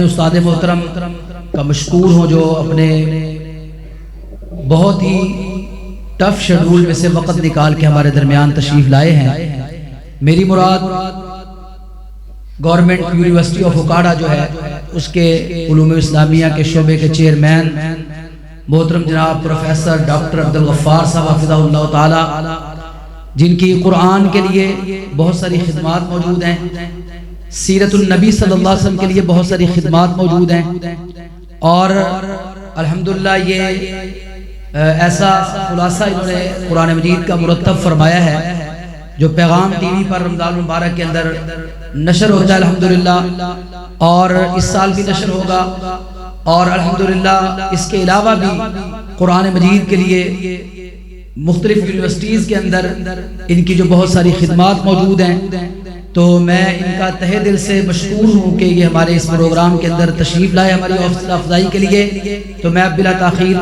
استاد محترم کا مشکور ہوں جو اپنے بہت ہی ٹف شیڈول میں سے وقت نکال کے ہمارے درمیان تشریف لائے ہیں۔ میری مراد گورنمنٹ یونیورسٹی آف اکاڑا جو ہے اس کے علوم اسلامیہ کے شعبے کے چیئرمین محترم جناب پروفیسر ڈاکٹر عبدالغفار صاحب حفظہ اللہ تعالی، جن کی قرآن کے لیے بہت ساری خدمات موجود ہیں، سیرت النبی صلی اللہ علیہ وسلم کے لیے بہت ساری خدمات موجود ہیں، اور الحمدللہ یہ ایسا خلاصہ انہوں نے قرآن مجید کا مرتب فرمایا ہے جو پیغام ٹی وی پر رمضان المبارک کے اندر نشر ہوتا ہے الحمدللہ، اور اس سال بھی نشر ہوگا، اور الحمدللہ اس کے علاوہ بھی قرآن مجید کے لیے مختلف یونیورسٹیز کے اندر ان کی جو بہت ساری خدمات موجود ہیں، تو میں ان کا تہہ دل سے مشکور ہوں کہ یہ ہمارے اس پروگرام کے اندر تشریف لائے ہماری حوصلہ افزائی کے لیے۔ تو میں بلا تاخیر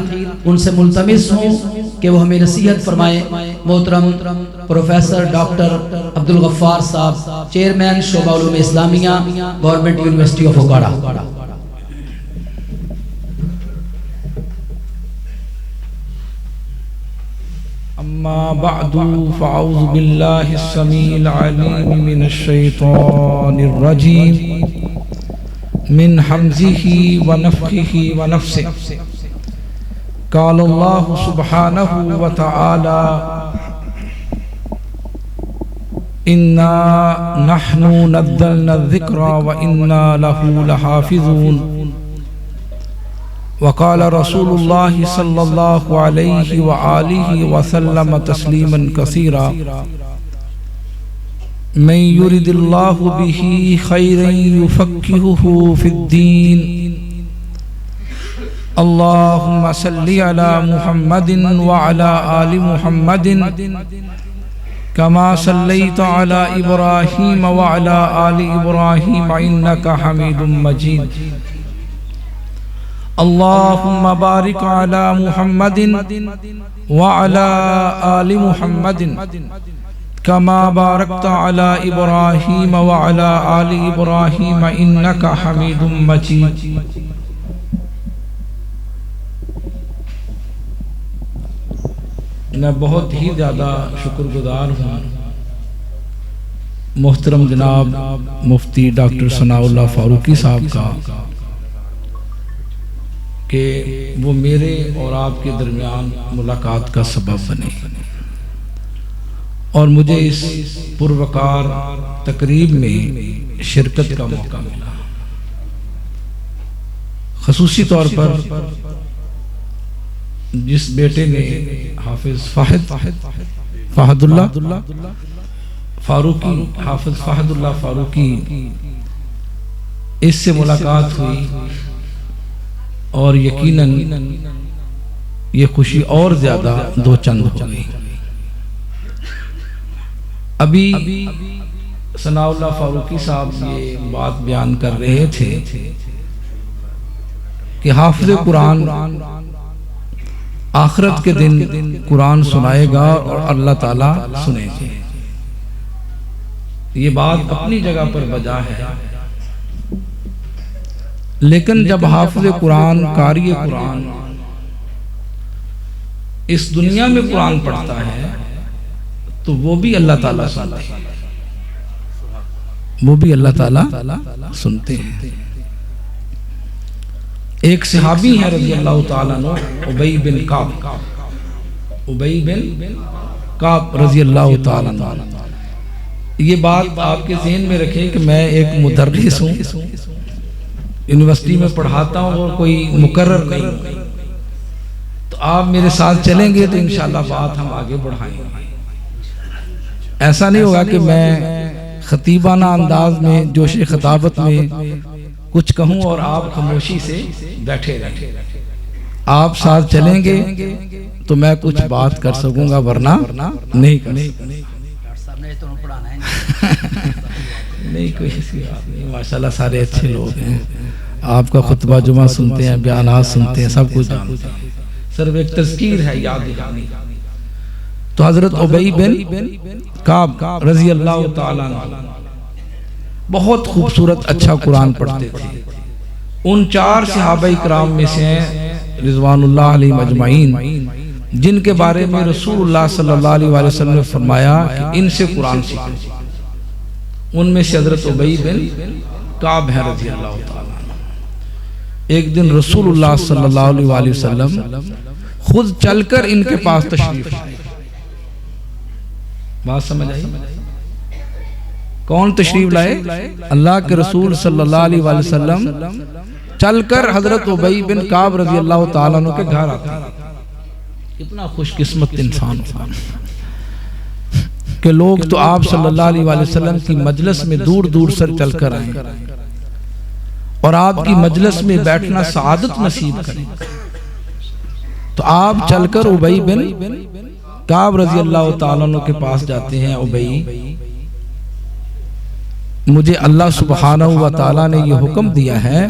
ان سے ملتمس ہوں کہ وہ ہمیں نصیحت فرمائیں۔ محترم پروفیسر ڈاکٹر عبدالغفار صاحب، چیئرمین شعبہ علوم اسلامیہ، گورنمنٹ یونیورسٹی آف اکاڑا۔ اما بعد فاعوذ باللہ السمیع العلیم من الشیطان الرجیم من حمزہ ونفخہ ونفثہ۔ قال اللہ سبحانہ وتعالی انا نحن نزلنا الذکر وانا لہ لحافظون۔ وقال رسول اللہ صلی اللہ علیہ وآلہ وسلم تسلیما کثیرا من یرد اللہ بہ خیرا یفقہہ فی الدین۔ اللہم صلی علی محمد وعلی آل محمد کما صلیت علی ابراہیم وعلی آل ابراہیم انک حمید مجید۔ اللہم بارک علی محمد وعلی آل محمد کما بارکت علی ابراہیم وعلی آل ابراہیم انک حمید مجید۔ میں بہت ہی زیادہ شکر گزار ہوں محترم جناب مفتی ڈاکٹر ثناء اللہ فاروقی صاحب کا کہ وہ میرے اور آپ کے درمیان ملاقات کا سبب بنے اور مجھے اس پروقار تقریب میں شرکت کا موقع ملا۔ خصوصی طور پر جس بیٹے نے حافظ فہد اللہ فاروقی، حافظ فہد اللہ فاروقی، اس سے ملاقات ہوئی اور یقیناً یہ خوشی اور زیادہ دو چند ہو گئی۔ ابھی ثناء اللہ فاروقی صاحب یہ بات بیان کر رہے تھے کہ حافظ قرآن آخرت کے دن قرآن سنائے گا اور اللہ تعالیٰ سنے گے۔ یہ بات اپنی جگہ پر بجا ہے، لیکن جب حافظ قرآن، قاری قرآن اس دنیا میں قرآن پڑھتا ہے تو وہ بھی اللہ تعالیٰ سنتے ہیں، وہ بھی اللہ تعالیٰ سنتے ہیں۔ ایک صحابی ہے رضی اللہ تعالیٰ عنہ، ابی بن کعب، ابی بن کعب رضی اللہ تعالیٰ عنہ۔ یہ بات آپ کے ذہن میں رکھیں کہ میں ایک مدرس ہوں، یونیورسٹی میں پڑھاتا ہوں اور کوئی مقرر نہیں، تو آپ میرے ساتھ چلیں گے تو انشاءاللہ بات ہم آگے بڑھائیں گے۔ ایسا نہیں ہوگا کہ میں خطیبانہ انداز میں جوش خطابت میں کچھ کہوں اور آپ خاموشی سے بیٹھے رہیں۔ آپ ساتھ چلیں گے تو میں کچھ بات کر سکوں گا، ورنہ نہیں کر سکوں گا۔ نہیں کوئی ایسی بات نہیں، ماشاءاللہ سارے اچھے لوگ ہیں، آپ کا خطبہ جمعہ سنتے ہیں، بیانات سنتے ہیں، سب کچھ جانتے ہیں، صرف ایک تذکیر ہے یاد دہانی۔ تو حضرت ابی بن کعب رضی اللہ تعالیٰ عنہ بہت خوبصورت اچھا قرآن پڑھتے تھے، ان 4 صحابہ کرام میں سے ہیں رضوان اللہ علیہم اجمعین جن کے بارے میں رسول اللہ صلی اللہ علیہ وسلم نے فرمایا کہ ان سے قرآن سیکھیں. ان میں سے حضرت ابی بن کعب ہے رضی اللہ تعالیٰ. ایک دن رسول اللہ صلی اللہ علیہ وسلم خود چل کر ان کے پاس تشریف لائے. بات سمجھ آئی؟ کون تشریف لائے؟ اللہ کے رسول صلی اللہ علیہ وسلم چل کر حضرت ابی بن کعب رضی اللہ تعالیٰ عنہ کے گھر آتے ہیں. کتنا خوش قسمت انسان ہوتا کہ لوگ تو آپ صلی اللہ علیہ وسلم کی مجلس میں دور دور سے چل کر آئیں اور آپ کی مجلس میں بیٹھنا سعادت نصیب کریں. تو آپ چل کر ابی بن کعب رضی اللہ تعالیٰ عنہ کے پاس جاتے ہیں. ابی، مجھے اللہ سبحانہ و تعالیٰ نے یہ حکم دیا ہے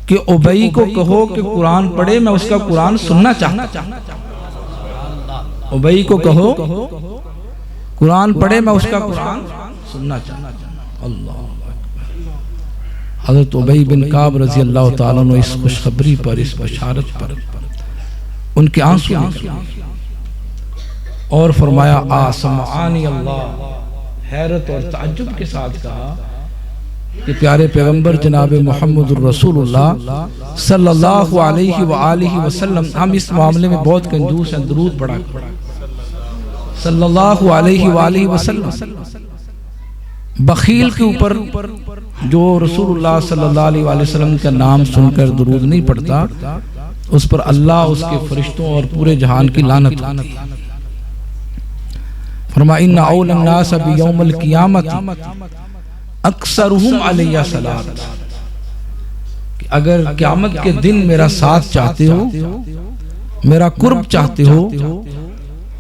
کہ ابی کو کہو کہ قرآن پڑھے، میں اس کا قرآن سننا چاہتا ہوں. ابی کو کہو قرآن پڑھے، میں اس کا قرآن سننا چاہتا ہوں. اللہ اکبر. حضرت ابی بن کعب رضی اللہ تعالیٰ عنہ اس خوشخبری پر، اس بشارت پر ان کے آنسو نکل اور فرمایا آسمعانی اللہ. حیرت اور تعجب کے ساتھ کہا کہ پیارے پیغمبر جناب محمد الرسول اللہ صلی اللہ علیہ وآلہ وسلم، ہم اس معاملے میں بہت کنجوس ہیں، درود پڑھا صلی اللہ علیہ وآلہ وسلم. بخیل کے اوپر جو رسول اللہ صلی اللہ علیہ وآلہ وسلم کا نام سن کر درود نہیں پڑھتا، اس پر اللہ، اس کے فرشتوں اور پورے جہان کی لعنت ہوتی ہے. فرمایا ان اول الناس بیوم القیامت اکثرہم علیہ صلاۃ. اگر قیامت کے دن میرا ساتھ چاہتے ہو، میرا قرب چاہتے ہو،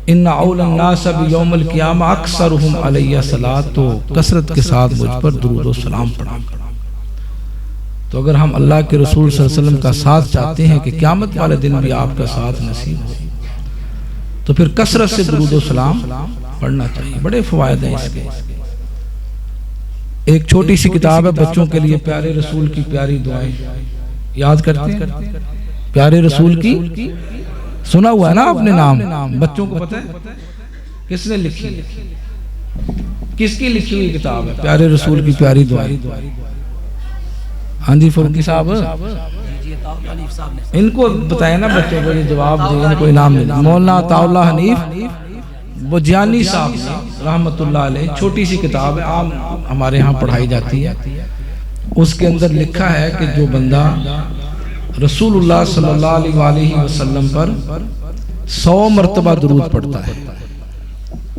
ان اول الناس بیوم القیامہ اکثرہم علیہ صلاۃ، تو کثرت کے ساتھ مجھ پر درود و سلام پڑھا. تو اگر ہم اللہ کے رسول صلی اللہ علیہ وسلم کا ساتھ چاہتے ہیں کہ قیامت والے دن بھی آپ کا ساتھ نصیب ہو، تو پھر کثرت سے درود و سلام پڑھنا چاہیے. بڑے فوائد ہیں اس کے. ایک چھوٹی سی کتاب ہے بچوں کے لیے، پیارے رسول کی پیاری دعائیں. یاد کرتے ہیں پیارے رسول کی؟ سنا ہوا ہے نا آپ نے نام؟ بچوں کو پتہ ہے کس نے لکھی؟ کس کی لکھی ہوئی کتاب ہے پیارے رسول کی پیاری دعائیں؟ ہاں جی فروخی صاحب، ان کو بتائیں نا بچوں کو، یہ جواب دیں. ان کو انعام ملا. مولانا عطا اللہ حنیف بجیانی صاحب نے رحمت اللہ علیہ، چھوٹی سی کتاب ہے، عام ہمارے ہاں پڑھائی جاتی ہے. اس کے اندر لکھا ہے کہ جو بندہ رسول اللہ صلی اللہ علیہ وسلم پر 100 مرتبہ درود پڑھتا ہے.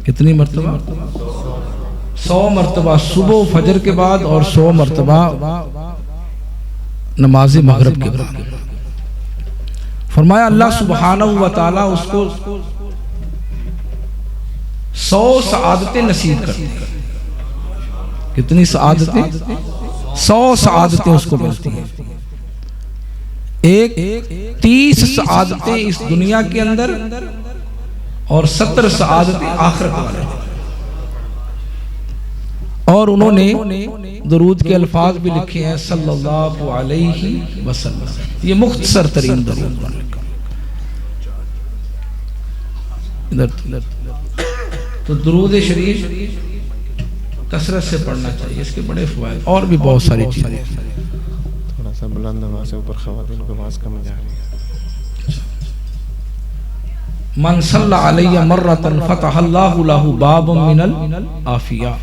کتنی مرتبہ؟ 100 مرتبہ صبح و فجر کے بعد، اور 100 مرتبہ نماز مغرب کے بعد. فرمایا اللہ سبحانہ و تعالیٰ اس کو 100 سعادتیں نصیب کرتے ہیں. کتنی سعادتیں؟ 100 سعادتیں اس کو ملتی ہیں. ایک 30 سعادتیں اس دنیا کے اندر اور 70 سعادتیں آخرت والے. اور انہوں نے درود کے الفاظ بھی لکھے ہیں صلی اللہ علیہ وسلم. یہ مختصر ترین درود ادھر. تو درود شریف کثرت سے پڑھنا چاہیے. اس کے بڑے فوائد اور بھی بہت ساری چیزیں. تھوڑا سا بلند آواز سے اوپر خواتین کو آواز کم جا رہی ہے. من صلی علیہ مرۃ فتح اللہ لہ باب من العافیہ.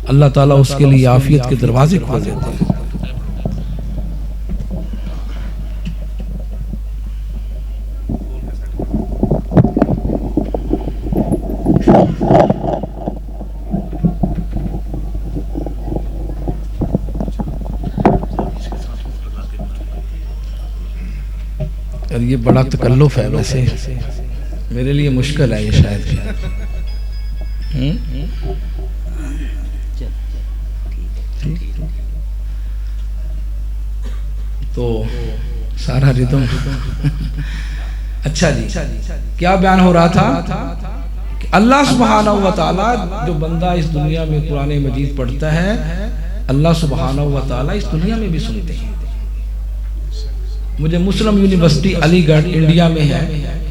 اللہ تعالیٰ اس کے لیے عافیت کے دروازے کھول دیتے ہیں. یہ بڑا تکلف ہے، ویسے میرے لیے مشکل ہے یہ شاید. تو سارا ردم اچھا جی، کیا بیان ہو رہا تھا کہ اللہ سبحانہ و تعالیٰ، جو بندہ اس دنیا میں قرآن مجید پڑھتا ہے، اللہ سبحانہ و تعالیٰ اس دنیا میں بھی سنتے ہیں. مجھے مسلم یونیورسٹی علی گڑھ انڈیا میں ہے،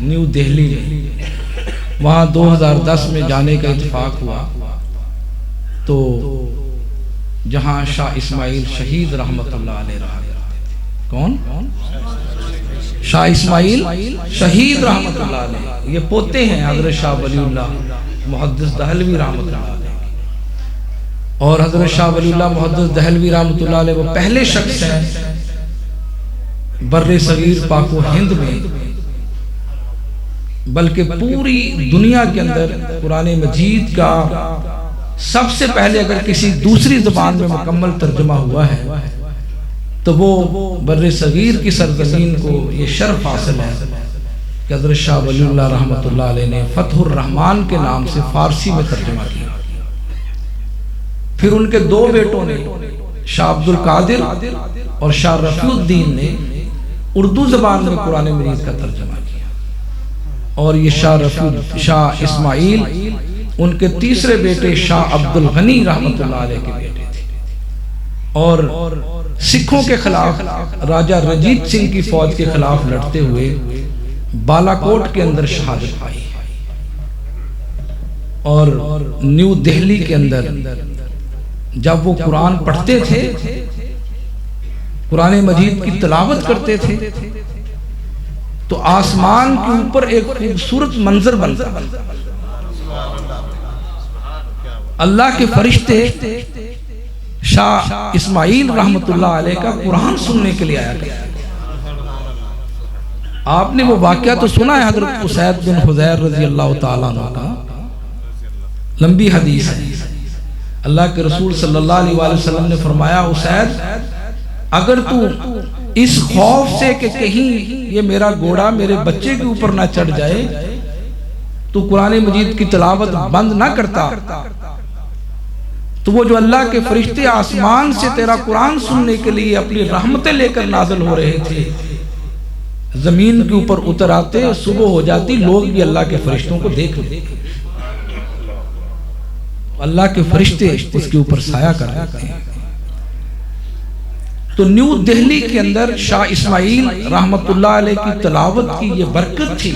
نیو دہلی میں، وہاں 2010 میں جانے کا اتفاق ہوا، تو جہاں شاہ اسماعیل شہید رحمت اللہ علیہ رہا کرتے تھے۔ کون؟ شاہ اسماعیل شہید رحمت اللہ علیہ، یہ پوتے ہیں حضرت شاہ ولی اللہ محدث دہلوی رحمت اللہ علیہ، اور حضرت شاہ ولی اللہ محدث دہلوی رحمت اللہ علیہ وہ پہلے شخص ہیں بر صغیر پاک و ہند میں، بلکہ پوری دنیا کے اندر قرآن مجید کا سب سے پہلے اگر کسی دوسری زبان میں مکمل ترجمہ ہوا ہے تو وہ بر صغیر کی سرزمین کو یہ شرف حاصل ہے کہ حضرت شاہ ولی اللہ رحمت اللہ علیہ نے فتح الرحمن کے نام سے فارسی میں ترجمہ کیا۔ پھر ان کے دو بیٹوں نے شاہ عبد القادر اور شاہ رفیع الدین نے اردو زبان میں قرآن مجید کا ترجمہ کیا، اور یہ شاہ اسماعیل ان کے تیسرے بیٹے شاہ عبد الغنی رحمت اللہ علیہ کے بیٹے تھے، اور سکھوں کے خلاف راجہ رنجیت سنگھ کی فوج کے خلاف لڑتے ہوئے بالا کوٹ کے اندر شہادت پائی، اور نیو دہلی کے اندر جب وہ قرآن پڑھتے تھے، قرآن مجید کی تلاوت کرتے تھے، تو آسمان کے اوپر ایک خوبصورت منظر بنتا، اللہ کے فرشتے شاہ اسماعیل رحمت اللہ علیہ کا قرآن سننے کے لیے آیا کرتے۔ آپ نے وہ واقعہ تو سنا ہے حضرت اسید بن حضیر رضی اللہ تعالیٰ عنہ کا، لمبی حدیث ہے۔ اللہ کے رسول صلی اللہ علیہ وآلہ وسلم نے فرمایا، اسید اگر تو اس خوف سے کہ کہیں یہ میرا گھوڑا میرے بچے کے اوپر نہ چڑھ جائے تو قرآن مجید کی تلاوت بند نہ کرتا، تو وہ جو اللہ کے فرشتے آسمان سے تیرا قرآن سننے کے لیے اپنی رحمتیں لے کر نازل ہو رہے تھے، زمین کے اوپر اتر آتے، صبح ہو جاتی، لوگ بھی اللہ کے فرشتوں کو دیکھ لیتے، اللہ کے فرشتے اس کے اوپر سایہ کر رہے ہیں۔ تو نیو دہلی کے اندر شاہ اسماعیل رحمت اللہ علیہ کی تلاوت کی یہ برکت تھی۔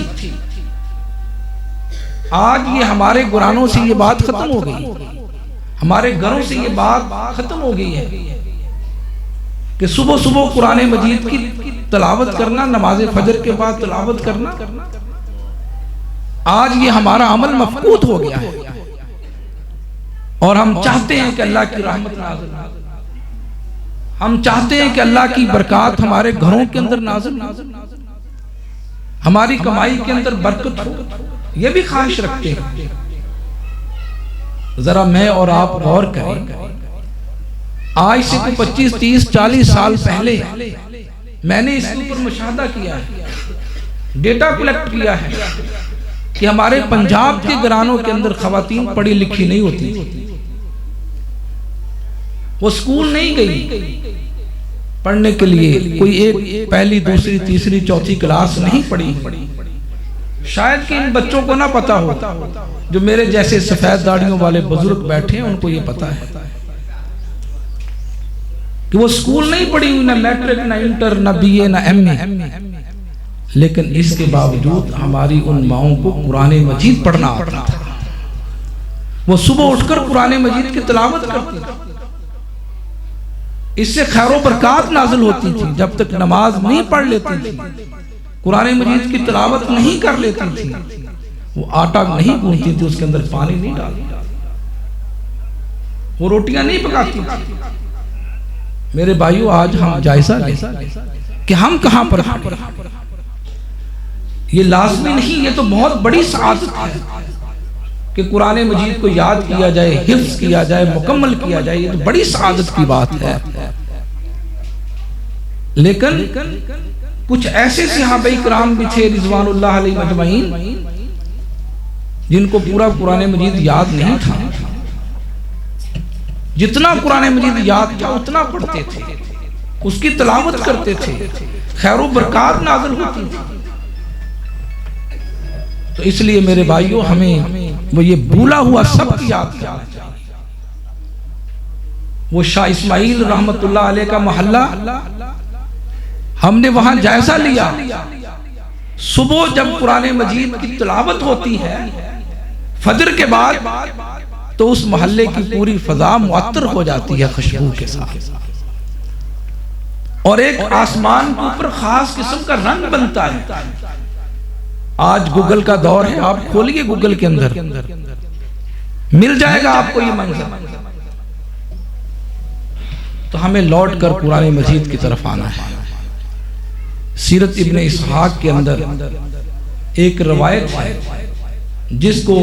آج یہ ہمارے گرانوں سے یہ بات ختم ہو گئی، ہمارے گھروں سے یہ بات ختم ہو گئی ہے کہ صبح صبح قرآن مجید کی تلاوت کرنا، نماز فجر کے بعد تلاوت کرنا، آج یہ ہمارا عمل مفقود ہو گیا ہے، اور ہم چاہتے ہیں کہ اللہ کی رحمت نازل ہو، ہم چاہتے ہیں کہ اللہ کی برکات ہمارے گھروں کے اندر نازل ہو، ہماری کمائی کے اندر برکت ہو، یہ بھی خواہش رکھتے ہیں۔ ذرا میں اور آپ غور کریں، آج سے 25 30 40 سال پہلے میں نے اس کے اوپر مشاہدہ کیا ہے، ڈیٹا کلیکٹ کیا ہے کہ ہمارے پنجاب کے گھرانوں کے اندر خواتین پڑھی لکھی نہیں ہوتی، وہ سکول نہیں گئی پڑھنے کے لیے، کوئی ایک پہلی دوسری تیسری چوتھی کلاس نہیں پڑھی، شاید کہ ان بچوں کو نہ پتا ہو، جو میرے جیسے سفید داڑھیوں والے بزرگ بیٹھے ہیں ان کو یہ پتا ہے کہ وہ سکول نہیں پڑھی ہوئی، نہ میٹرک نہ انٹر نہ بی اے نہ ایم اے، لیکن اس کے باوجود ہماری ان ماؤں کو قرآن مجید پڑھنا آتا تھا، وہ صبح اٹھ کر قرآن مجید کی تلاوت کرتی تھی، اس سے خیر و برکات نازل ہوتی تھی، جب تک نماز نہیں پڑھ لیتی تھی، قرآن مجید کی تلاوت نہیں کر لیتی تھی، وہ آٹا نہیں گوندتی تھی، اس کے اندر پانی نہیں ڈالتی، وہ روٹیاں نہیں پکاتی تھی۔ میرے بھائیو، آج ہم جائزہ لیں کہ ہم کہاں پر ہیں۔ یہ لازمی نہیں، یہ تو بہت بڑی سعادت ہے کہ قرآن مجید کو یاد کیا جائے، حفظ کیا جائے، مکمل کیا جائے، یہ تو بڑی سعادت کی بات ہے۔ لیکن کچھ ایسے صحابہ کرام بھی تھے رضوان اللہ علیہ مجمعین جن کو پورا قرآن مجید یاد نہیں تھا، جتنا قرآن مجید یاد تھا اتنا پڑھتے تھے، اس کی تلاوت کرتے تھے، خیر و برکات نازل ہوتی تھی۔ تو اس لیے میرے بھائیوں، ہمیں وہ یہ بھولا ہوا سب کی یاد کرنا چاہیے۔ وہ شاہ اسماعیل رحمت اللہ علیہ کا محلہ ہم نے وہاں جائزہ لیا، صبح جب قرآن مجید کی تلاوت ہوتی ہے فجر کے بعد تو اس محلے کی پوری فضا معطر ہو جاتی ہے خوشبو کے ساتھ، اور ایک آسمان کے اوپر خاص قسم کا رنگ بنتا ہے۔ آج گوگل کا دور ہے، آپ کھولیے گوگل کے اندر مل جائے گا آپ کو یہ منظر۔ تو ہمیں لوٹ کر قرآن مجید کی طرف آنا ہے۔ سیرت ابن اسحاق کے اندر ایک روایت ہے جس کو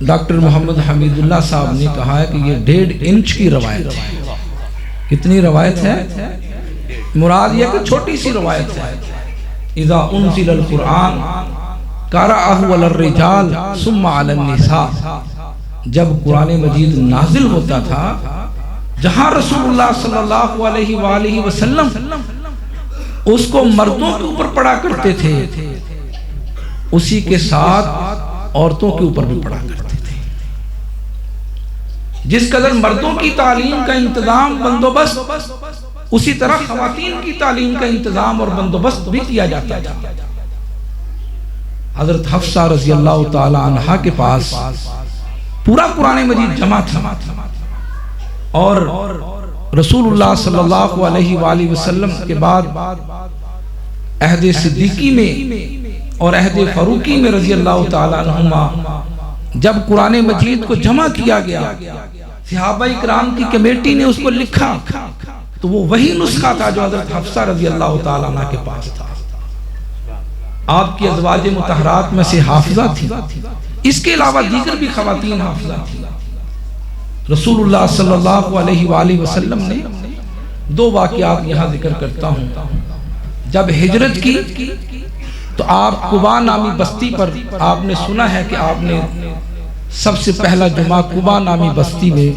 ڈاکٹر محمد حمید اللہ صاحب نے کہا ہے کہ یہ 1.5 انچ کی روایت ہے۔ کتنی روایت ہے؟ مراد یہ کہ چھوٹی سی روایت ہے۔ اذا انزل القرآن قرأه علی الرجال ثم علی النساء، جب قرآن مجید نازل ہوتا تھا جہاں رسول اللہ صلی اللہ علیہ وآلہ وسلم اس کو مردوں کے اوپر پڑھا کرتے تھے، اسی کے ساتھ عورتوں کے اوپر بھی پڑھا کرتے تھے۔ جس قدر مردوں کی تعلیم کا انتظام بندوبست، اسی طرح خواتین کی تعلیم کا انتظام اور بندوبست بھی کیا جاتا تھا۔ حضرت حفصہ رضی اللہ تعالی عنہا کے پاس پورا قرآن مجید جمع تھا، اور رسول اللہ صلی اللہ علیہ وآلہ وسلم کے بعد عہد صدیقی میں اور عہد فاروقی میں رضی اللہ تعالی عنہما جب قرآن مجید کو جمع کیا گیا، صحابہ اکرام کی کمیٹی نے اس کو لکھا تو وہ وہی نسخہ تھا جو حضرت حفصہ رضی اللہ تعالی عنہ کے پاس تھا۔ آپ کی ازواج مطہرات میں سے حافظہ تھی، اس کے علاوہ دیگر بھی خواتین حافظہ تھی۔ رسول اللہ صلی اللہ علیہ وآلہ وسلم نے 2 واقعات یہاں ذکر کرتا ہوں۔ جب ہجرت کی تو آپ قباء نامی بستی پر آپ نے سنا ہے کہ آپ نے سب سے پہلا جمعہ قباء نامی بستی میں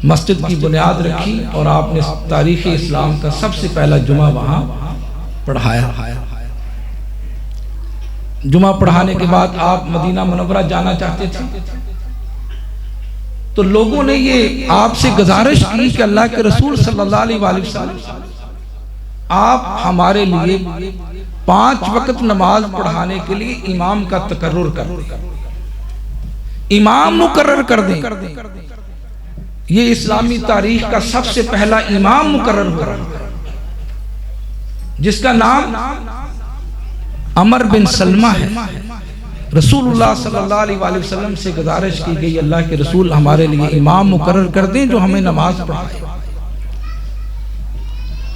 مسجد کی بنیاد رکھی، اور آپ نے تاریخ اسلام کا سب سے پہلا جمعہ وہاں پڑھایا۔ جمعہ پڑھانے کے بعد آپ مدینہ منورہ جانا چاہتے تھے، تو لوگوں نے یہ آپ سے گزارش کی کہ اللہ کے رسول صلی اللہ علیہ وآلہ وسلم آپ ہمارے لیے 5 وقت نماز پڑھانے کے لیے امام کا تقرر کر دیں، امام مقرر کر دیں۔ یہ اسلامی تاریخ کا سب سے پہلا امام مقرر ہوا جس کا نام عمر بن سلمہ ہے۔ رسول اللہ صلی اللہ علیہ وآلہ وسلم سے گزارش کی گئی اللہ کے رسول ہمارے لیے امام مقرر کر دیں جو ہمیں نماز پڑھائے۔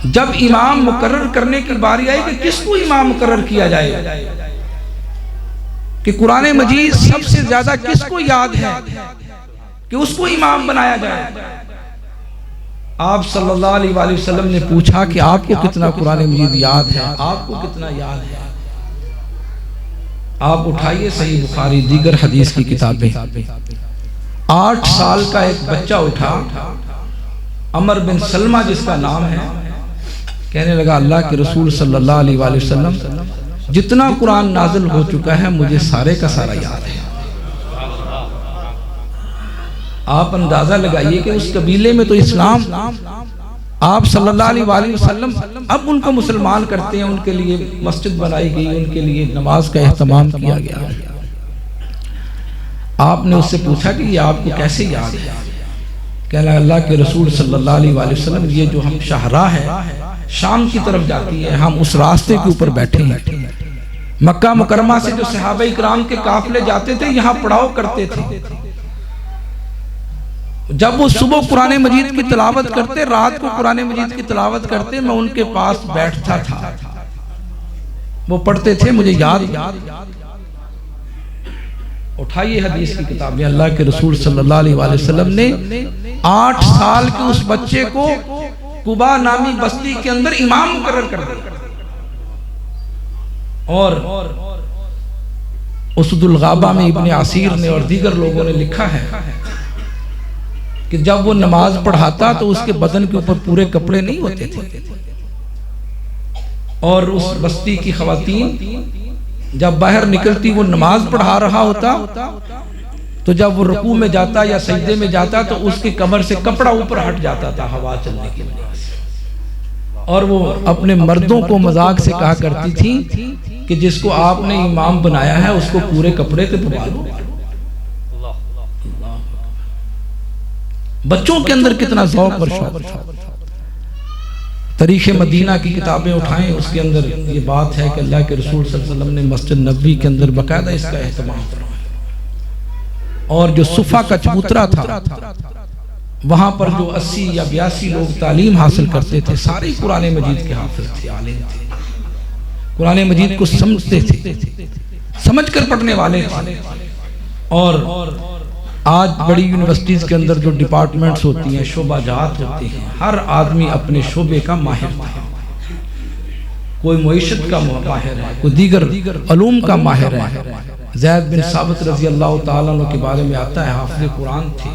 جب امام مقرر کرنے کی باری آئی کہ کس کو امام مقرر کیا جائے، کہ قرآن مجید سب سے زیادہ کس کو یاد ہے کہ اس کو امام بنایا جائے، آپ صلی اللہ علیہ وآلہ وسلم نے پوچھا کہ آپ کو کتنا قرآن مجید یاد ہے، آپ کو کتنا یاد ہے؟ آپ اٹھائیے صحیح بخاری دیگر حدیث کی کتابیں۔ 8 سال کا ایک بچہ اٹھا، عمر بن سلمہ جس کا نام ہے، کہنے لگا اللہ کے رسول صلی اللہ علیہ وآلہ وسلم جتنا قرآن نازل ہو چکا ہے مجھے سارے کا سارا یاد ہے۔ آپ اندازہ لگائیے کہ اس قبیلے میں تو اسلام، آپ صلی اللہ علیہ وآلہ وسلم اب ان کو مسلمان کرتے ہیں، ان کے لیے مسجد بنائی گئی، ان کے لیے نماز کا اہتمام کیا گیا۔ آپ نے اس سے پوچھا کہ یہ آپ کو کیسے یاد ہے؟ کہنا اللہ کے رسول صلی اللہ علیہ وآلہ وسلم یہ جو ہم شاہراہ ہے شام کی طرف جاتی ہے، ہم اس راستے کے اوپر بیٹھے ہیں، مکہ مکرمہ سے جو صحابہ اکرام کے قافلے جاتے تھے یہاں پڑاؤ کرتے تھے۔ جب وہ صبح قرآن مجید کی تلاوت کرتے، رات کو قرآن مجید کی تلاوت کرتے، میں ان کے پاس بیٹھتا تھا، وہ پڑھتے تھے، مجھے یاد۔ اٹھائیے حدیث کی کتابیں، اللہ کے رسول صلی اللہ علیہ وآلہ وسلم نے 8 سال کے اس بچے کو قباء نامی بستی کے اندر امام مقرر کر دیا، اور اسد الغابہ میں ابن عصیر نے اور دیگر لوگوں نے لکھا ہے کہ جب وہ نماز پڑھاتا تو اس کے بدن کے اوپر پورے کپڑے نہیں ہوتے تھے، اور اس بستی کی خواتین جب باہر نکلتی وہ نماز پڑھا رہا ہوتا تو جب وہ رکوع میں جاتا یا سجدے میں جاتا تو اس کی کمر سے کپڑا اوپر ہٹ جاتا تھا ہوا چلنے کی وجہ سے، اور وہ اپنے مردوں کو مذاق سے کہا کرتی تھی کہ جس کو آپ نے امام بنایا ہے اس کو پورے کپڑے سے دبا دو. بچوں کے اندر کتنا ذوق اور شوق تھا. تاریخ مدینہ کی کتابیں اٹھائیں، اس کے اندر یہ بات ہے کہ اللہ کے رسول صلی اللہ علیہ وسلم نے مسجد نبوی کے اندر باقاعدہ اس کا اہتمام فرمایا. اور جو صفا کا چبوترا تھا وہاں پر جو 80 یا 82 لوگ تعلیم حاصل کرتے تھے سارے قرآن مجید کے حافظ تھے، عالم تھے، قرآن مجید کو سمجھتے تھے، سمجھ کر پڑھنے والے تھے. اور آج بڑی یونیورسٹیز کے اندر جو ڈپارٹمنٹس ہوتی ہیں، شعبہ جات ہوتے ہیں، ہر آدمی اپنے شعبے کا ماہر ہے. کوئی معیشت کا ماہر ہے، کوئی دیگر علوم کا ماہر ہے. زید بن ثابت رضی اللہ تعالیٰ عنہ کے بارے میں آتا ہے حافظ قرآن تھے.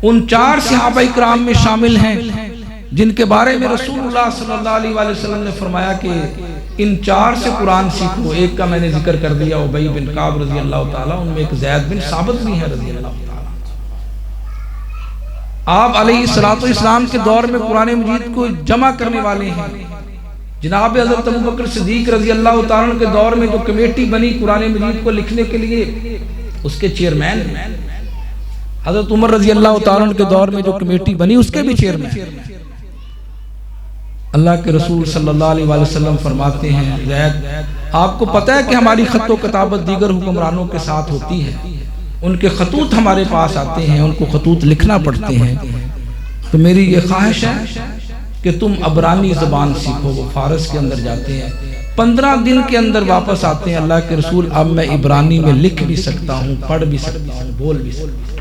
ان 4 صحابہ کرام میں شامل ہیں جن کے بارے میں رسول اللہ صلی اللہ علیہ وآلہ وسلم نے فرمایا کہ ان 4 سے قرآن سیکھو. ایک کا میں نے ذکر کر دیا، ابی بن کعب رضی اللہ تعالیٰ، ان میں ایک زید بن ثابت بھی ہے رضی اللہ تعالیٰ. آپ علیہ السلام کے دور میں قرآن مجید کو جمع کرنے والے ہیں. جناب حضرت ابوبکر صدیق رضی اللہ تعالیٰ کے دور میں جو کمیٹی بنی قرآن مجید کو لکھنے کے لیے، اس کے چیئرمین ہیں. حضرت عمر رضی اللہ تعالیٰ کے دور میں جو کمیٹی بنی اس کے بھی چیئرمین. اللہ کے رسول صلی اللہ علیہ وآلہ وسلم فرماتے ہیں زید، آپ کو پتہ ہے کہ ہماری خط و کتابت دیگر حکمرانوں کے ساتھ ہوتی ہے، ان کے خطوط ہمارے پاس آتے ہیں، ان کو خطوط لکھنا پڑتے ہیں، تو میری یہ خواہش ہے کہ تم عبرانی زبان سیکھو. وہ فارس کے اندر جاتے ہیں، 15 دن کے اندر واپس آتے ہیں. اللہ کے رسول اب میں عبرانی میں لکھ بھی سکتا ہوں، پڑھ بھی سکتا ہوں، بول بھی سکتا ہوں.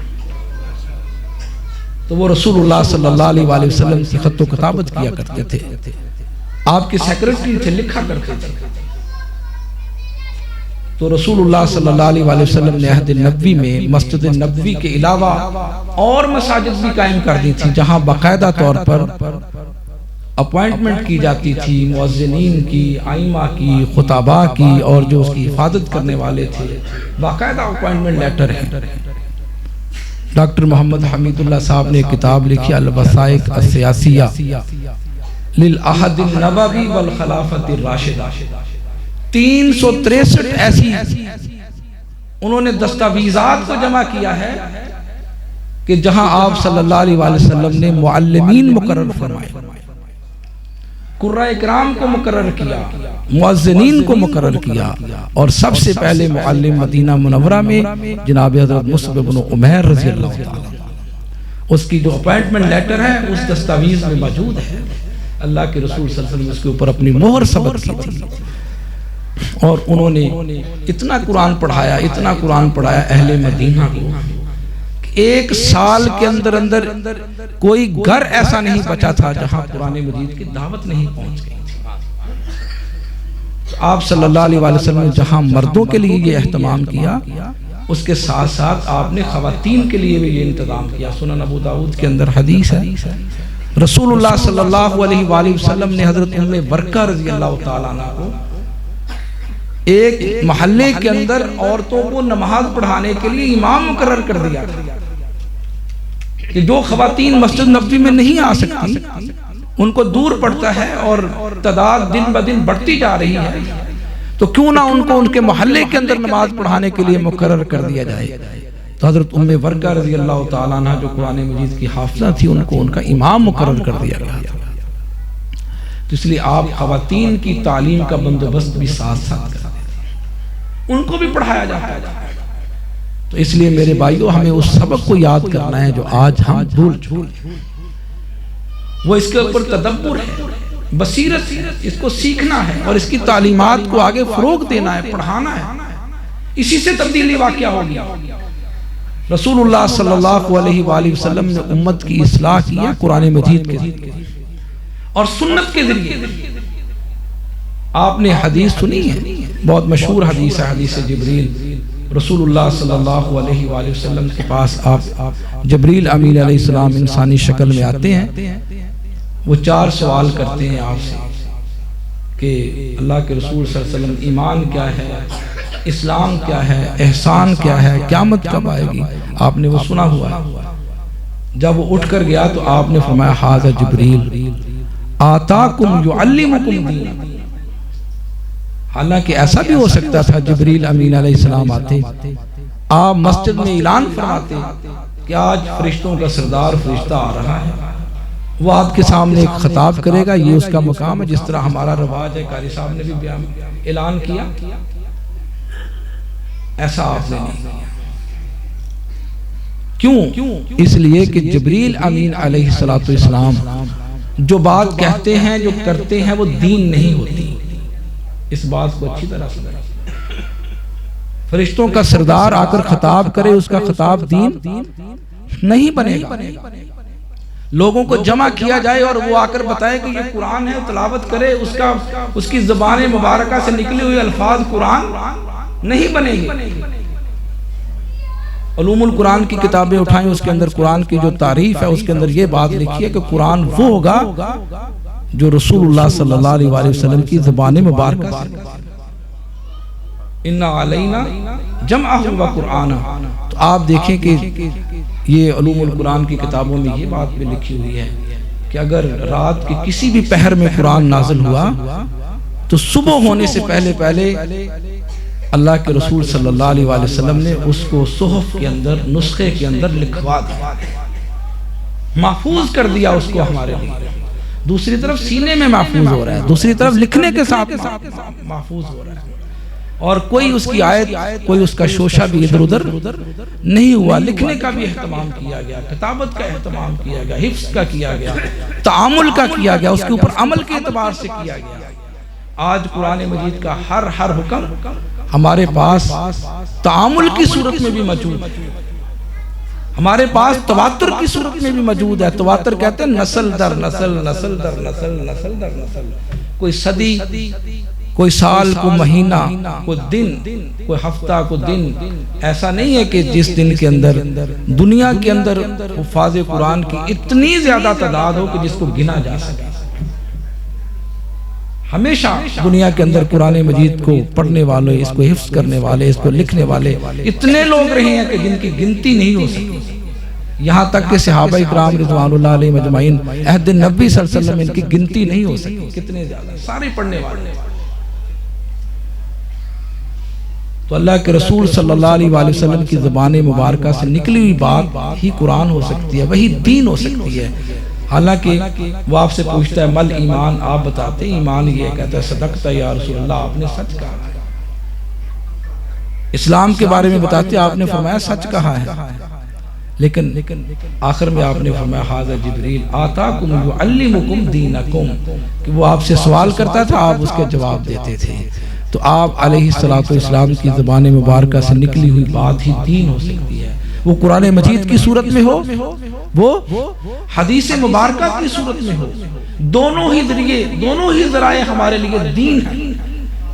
تو وہ رسول اللہ صلی اللہ علیہ وآلہ وسلم کی خط و کتابت کیا کرتے تھے. آپ کے سیکریٹری تھے، لکھا کرتے تھے. تو رسول اللہ صلی اللہ علیہ وآلہ وسلم نے عہد نبوی میں مسجد نبوی کے علاوہ اور مساجد بھی قائم کر دی تھی جہاں باقاعدہ طور پر اپوائنٹمنٹ کی جاتی تھی مؤذنین کی، ائمہ کی، خطباء کی، اور جو اس کی حفاظت کرنے والے تھے. باقاعدہ اپوائنٹمنٹ لیٹر ہے. ڈاکٹر محمد حمید اللہ صاحب نے کتاب لکھی الوثائق السیاسیہ للعہد النبوی والخلافت الراشدہ. 363 ایسی انہوں نے دستاویزات کو جمع کیا ہے کہ جہاں آپ صلی اللہ علیہ وآلہ وسلم نے معلمین مقرر فرمائے، قرآن اکرام کو مقرر کیا، مؤذنین کو مقرر کیا، اور سب سے پہلے معلم مدینہ منورہ میں جناب حضرت مصعب بن عمیر رضی اللہ تعالیٰ. اس کی جو اپوائنٹمنٹ لیٹر ہے اس دستاویز میں موجود ہے. اللہ کے رسول صلی اللہ علیہ وسلم اس کے اوپر اپنی مہر ثبت کی تھی. اور انہوں نے اتنا قرآن پڑھایا، اتنا قرآن پڑھایا اہل مدینہ کو، ایک سال کے اندر کوئی گھر ایسا نہیں بچا تھا جہاں قرآن مجید کی دعوت نہیں پہنچ گئی تھی. آپ صلی اللہ علیہ وآلہ وسلم نے جہاں مردوں کے لیے یہ اہتمام کیا، اس کے ساتھ ساتھ آپ نے خواتین کے لیے بھی یہ انتظام کیا. سنن ابو داؤد کے اندر حدیث ہے، رسول اللہ صلی اللہ علیہ وآلہ وسلم نے حضرت ام برکہ رضی اللہ تعالیٰ عنہ کو ایک محلے کے اندر عورتوں کو نماز پڑھانے کے لیے امام مقرر کر دیا کہ جو خواتین مسجد نبوی میں نہیں آ سکتی، ان کو دور پڑتا ہے اور تعداد دن بدن بڑھتی جا رہی ہے، تو کیوں نہ ان کو ان کے محلے کے اندر نماز پڑھانے کے لیے مقرر کر دیا جائے. تو حضرت ام برکہ رضی اللہ تعالیٰ عنہ جو قرآن مجید کی حافظہ تھی، ان کو ان کا امام مقرر کر دیا گیا تھا. تو اس لیے آپ خواتین کی تعلیم کا بندوبست بھی ساتھ ساتھ کرتے تھے، ان کو بھی پڑھایا جاتا ہے. تو اس لیے میرے بھائیوں ہمیں اس سبق کو یاد کرنا ہے جو آج ہم بھول چکے. وہ اس کے اوپر تدبر ہے، بصیرت ہے، اس کو سیکھنا ہے اور اس کی تعلیمات کو آگے فروغ دینا ہے، پڑھانا ہے. اسی سے تبدیلی واقعہ ہوگی. رسول اللہ صلی اللہ علیہ وآلہ وسلم نے امت کی اصلاح کی ہے قرآن مجید کے ذریعے اور سنت کے ذریعے. آپ نے حدیث سنی ہے، بہت مشہور حدیث ہے، حدیث جبریل. رسول اللہ صلی اللہ علیہ وآلہ وسلم کے پاس آپ جبریل امین علیہ السلام انسانی شکل میں آتے ہیں. وہ 4 سوال کرتے ہیں آپ سے کہ اللہ کے رسول صلی اللہ علیہ وسلم ایمان کیا ہے، اسلام کیا ہے، احسان کیا ہے، قیامت کب آئے گی. آپ نے وہ سنا ہوا. جب وہ اٹھ کر گیا تو آپ نے فرمایا ھذا جبریل، آتاکم یعلمکم دین. حالانکہ ایسا بھی ہو سکتا تھا جبریل امین علیہ السلام آتے، آپ مسجد میں اعلان فرماتے کہ آج فرشتوں کا سردار فرشتہ آ رہا ہے، وہ آپ کے سامنے ایک خطاب کرے گا، یہ اس کا مقام ہے. جس طرح ہمارا رواج ہے، قاری صاحب نے بھی بیان اعلان کیا، ایسا آپ نے نہیں کیا. کیوں؟ اس لیے کہ جبریل امین علیہ السلام جو بات کہتے ہیں، جو کرتے ہیں، وہ دین نہیں ہوتی. اس بات کو اچھی طرح سمجھیں. فرشتوں کا سردار آ کر خطاب کرے، اس کا خطاب دین نہیں بنے گا. لوگوں کو جمع کیا جائے اور وہ آ کر بتائے کہ یہ قرآن ہے، تلاوت کرے، اس کی زبان مبارکہ سے نکلے ہوئے الفاظ قرآن نہیں بنے گے. علوم القرآن کی کتابیں اٹھائیں، اس کے اندر قرآن کی جو تعریف ہے اس کے اندر یہ بات لکھی ہے کہ قرآن وہ ہوگا جو رسول اللہ صلی اللہ علیہ وآلہ وسلم کی زبان مبارکہ سے. اِنَّا عَلَيْنَا جَمْعَهُ وَقُرْآنَهُ. تو آپ دیکھیں کہ یہ علوم القرآن کی کتابوں میں یہ بات بھی لکھی ہوئی ہے کہ اگر رات کے کسی بھی پہر میں قرآن نازل ہوا تو صبح ہونے سے پہلے اللہ کے رسول صلی اللہ علیہ وآلہ وسلم نے اس کو صحف کے اندر، نسخے کے اندر لکھوا دیا، محفوظ کر دیا اس کو ہمارے لیے. دوسری طرف سینے میں محفوظ ہو رہا ہے، دوسری طرف لکھنے کے ساتھ محفوظ ہو رہا ہے، اور کوئی اس کی آیت، کوئی اس کا شوشہ بھی ادھر ادھر نہیں ہوا. لکھنے کا بھی اہتمام کیا گیا، کتابت کا اہتمام کیا گیا، حفظ کا کیا گیا، تعامل کا کیا گیا، اس کے اوپر عمل کے اعتبار سے کیا گیا. آج قرآن مجید کا ہر حکم ہمارے پاس تعامل کی صورت میں بھی موجود ہے، ہمارے پاس تواتر کی صورت میں بھی موجود ہے. تواتر کہتے ہیں نسل در نسل، نسل در نسل، نسل در نسل. کوئی صدی، کوئی سال، کوئی مہینہ، کوئی دن، کوئی ہفتہ، کوئی دن ایسا نہیں ہے کہ جس دن کے اندر دنیا کے اندر حفاظ قرآن کی اتنی زیادہ تعداد ہو کہ جس کو گنا جا سکے. ہمیشہ دنیا کے اندر قرآن مجید کو پڑھنے والے، اس کو حفظ کرنے والے، اس کو لکھنے والے اتنے لوگ رہے ہیں کہ جن کی گنتی نہیں ہو سکتی. یہاں تک کہ صحابہ اکرام رضوان اللہ علیہ مجمعین عہد نبی صلی اللہ علیہ وسلم ان کی گنتی نہیں ہو سکی. کتنے زیادہ، سارے پڑھنے والے. تو اللہ کے رسول صلی اللہ علیہ وآلہ وسلم کی زبان مبارکہ سے نکلی ہوئی بات ہی قرآن ہو سکتی ہے، وہی دین ہو سکتی ہے. حالانکہ وہ آپ سے پوچھتا ہے مل ایمان، آپ بتاتے ہیں ایمان یہ کہتا ہے صدقت یا رسول اللہ، آپ نے سچ کہا ہے. اسلام کے بارے میں بتاتے آپ نے فرمایا سچ کہا ہے. لیکن آخر میں آپ نے فرمایا ھذا جبریل آتاکم یعلمکم دینکم، کہ وہ آپ سے سوال کرتا تھا، آپ اس کے جواب دیتے تھے. تو آپ علیہ السلام کی زبان مبارکہ سے نکلی ہوئی بات ہی دین ہو سکتی ہے. وہ قرآن مجید کی صورت میں ہو، وہ حدیث مبارکہ کی صورت میں ہو، دونوں ہی ذرائع ہمارے لیے دین ہیں.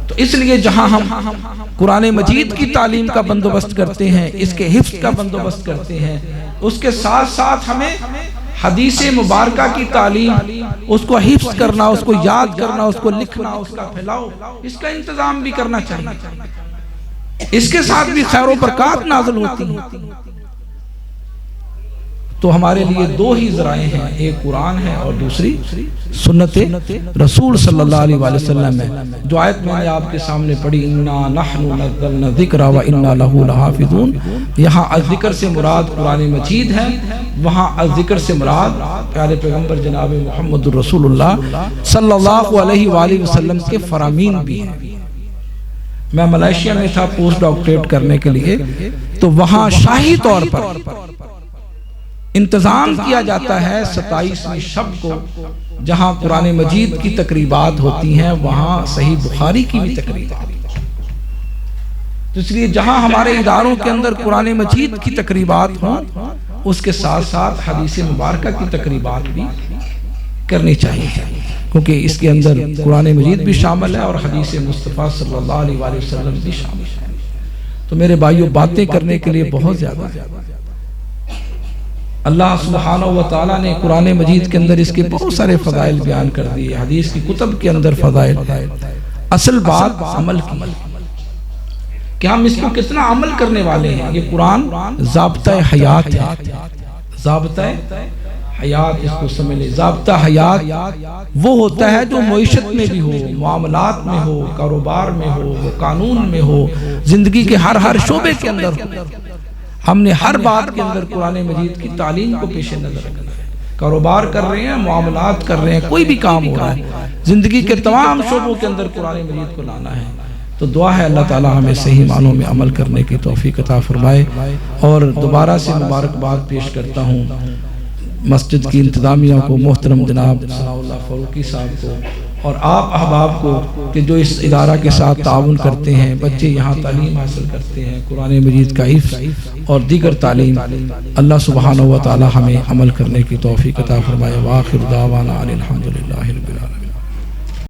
تو اس لیے جہاں ہم قرآن مجید کی تعلیم کا بندوبست کرتے ہیں، اس کے حفظ کا بندوبست کرتے ہیں، اس کے ساتھ ساتھ ہمیں حدیث مبارکہ کی تعلیم، اس کو حفظ کرنا، اس کو یاد کرنا، اس کو لکھنا، اس کا پھیلاؤ، اس کا انتظام بھی کرنا چاہیے. اس کے ساتھ بھی خیر و برکات نازل ہوتی ہیں. تو ہمارے لیے دو ہی ذرائع ہیں، ایک قرآن ہے اور دوسری سنت رسول صلی اللہ علیہ وآلہ وسلم ہے. جو آیت میں نے آپ کے سامنے پڑھی اِنَّا نَحْنُ نَزَّلْنَا الذِّكْرَ وَإِنَّا لَهُ لَحَافِظُونَ، یہاں الذکر سے مراد قرآن مجید ہے، وہاں الذکر سے مراد پیارے پیغمبر جناب محمد الرسول اللہ صلی اللہ علیہ وآلہ وسلم کے فرامین بھی ہیں. میں ملائیشیا میں تھا پوسٹ ڈاکٹریٹ کرنے کے لیے، تو وہاں شاہی طور پر انتظام کیا جاتا ہے 27ویں شب کو، جہاں قرآن مجید کی تقریبات ہوتی ہیں وہاں صحیح بخاری کی بھی تقریب ہوتی ہے. تو اس لیے جہاں ہمارے اداروں کے اندر قرآن مجید کی تقریبات ہوں، اس کے ساتھ ساتھ حدیث مبارکہ کی تقریبات بھی کرنی چاہیے، کیونکہ اس کے اندر قرآن مجید بھی شامل ہے اور حدیث مصطفیٰ صلی اللہ علیہ وآلہ وسلم بھی شامل ہے. تو میرے بھائیوں، باتیں کرنے کے لیے بہت زیادہ ہے. اللہ سبحانہ وتعالیٰ نے قرآن مجید کے اندر اس کے بہت سارے فضائل بیان کر دیے، حدیث کی کتب کے اندر فضائل. اصل بات عمل کی، کہ ہم اس کو کتنا عمل کرنے والے ہیں. یہ قرآن ضابطہ حیات ہے، ضابطہ حیات اس کو سمجھ لیں. ضابطہ حیات وہ ہوتا ہے جو معیشت میں بھی ہو، معاملات میں ہو، کاروبار میں ہو، وہ قانون میں ہو، زندگی کے ہر شعبے کے اندر ہو. ہم نے ہر بات کے اندر قرآن مجید کی تعلیم کو پیش نظر رکھنا ہے. کاروبار کر رہے ہیں، معاملات کر رہے ہیں، کوئی بھی کام ہو رہا ہے، زندگی کے تمام شعبوں کے اندر قرآن مجید کو لانا ہے. تو دعا ہے اللہ تعالی ہمیں صحیح معنوں میں عمل کرنے کی توفیق عطا فرمائے. اور دوبارہ سے مبارکباد پیش کرتا ہوں مسجد کی انتظامیہ کو، محترم جناب ثناء اللہ فاروقی صاحب کو، اور آپ احباب کو کہ جو اس ادارہ کے ساتھ تعاون کرتے ہیں. بچے یہاں تعلیم حاصل کرتے ہیں، قرآن مجید کا حفظ اور دیگر تعلیم. اللہ سبحانہ و تعالی ہمیں عمل کرنے کی توفیق عطا فرمائے. وآخر دعوانا الحمدللہ.